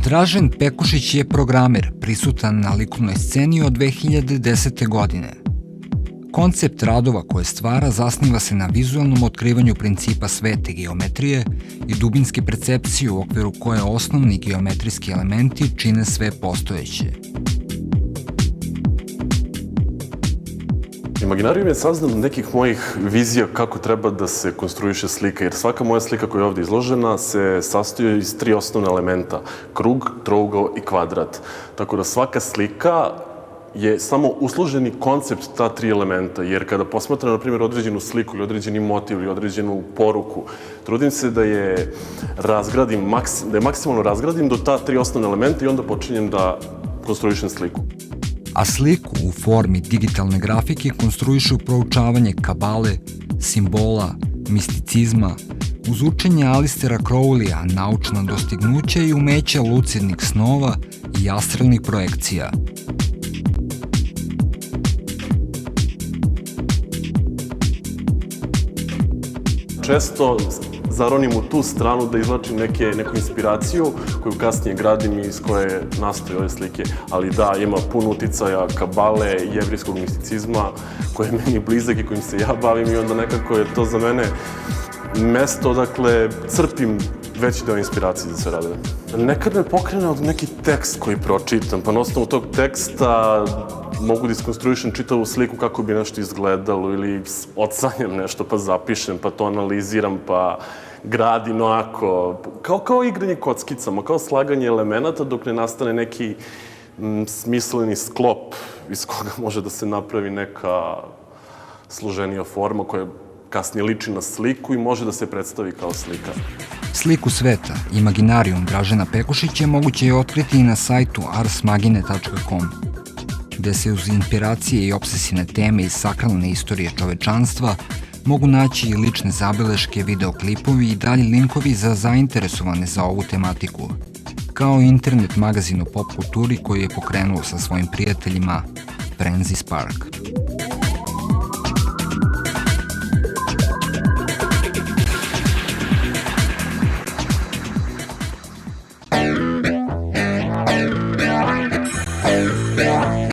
Dražen Pekušić je programer, prisutan na likovnoj sceni od 2010. godine. Koncept radova koje stvara zasniva se na vizualnom otkrivanju principa svete geometrije i dubinske percepcije u okviru koje osnovni geometrijski elementi čine sve postojeće. Imaginarijum je saznam nekih mojih vizija kako treba da se konstruiše slika, jer svaka moja slika koja je ovde izložena se sastoji iz 3 osnovne elementa: krug, trougao i kvadrat. Tako da svaka slika je samo usloženi koncept ta 3 elementa, jer kada posmatram, na primjer, određenu sliku ili određeni motiv ili određenu poruku, trudim se da je maksimalno razgradim do ta 3 osnovne elementa i onda počinjem da konstruišem sliku. A sliku u formi digitalne grafike konstruišu proučavanje kabale, simbola, misticizma, uz učenje Alistera Crowleya, naučna dostignuća i umeća lucidnih snova i astralnih projekcija. Često zaronim u tu stranu da izvlačim neku inspiraciju koju kasnije gradim i iz koje nastaju ove slike. Ali da, ima puno uticaja kabale, jevrijskog misticizma, koji je meni blizak i kojim se ja bavim, i onda nekako je to za mene mesto odakle crpim veći deo inspiracije za sve radove. Nekad me pokrene od neki tekst koji pročitam, pa na osnovu tog teksta mogu da iskonstruišem čitavu sliku kako bi nešto izgledalo, ili odsanjam nešto pa zapišem, pa to analiziram, pa gradim onako, kao igranje kockicama, kao slaganje elemenata dok ne nastane neki smisleni sklop iz koga može da se napravi neka složenija forma koja kasnije liči na sliku i može da se predstavi kao slika. Sliku sveta, Imaginarijum Dražena Pekušića, moguće je otkriti i na sajtu arsmagine.com, gde se uz inspiracije i obsesivne teme iz sakralne istorije čovečanstva mogu naći i lične zabeleške, videoklipovi i dalji linkovi za zainteresovane za ovu tematiku, kao i internet magazin o pop kulturi koji je pokrenuo sa svojim prijateljima Frenzy Spark.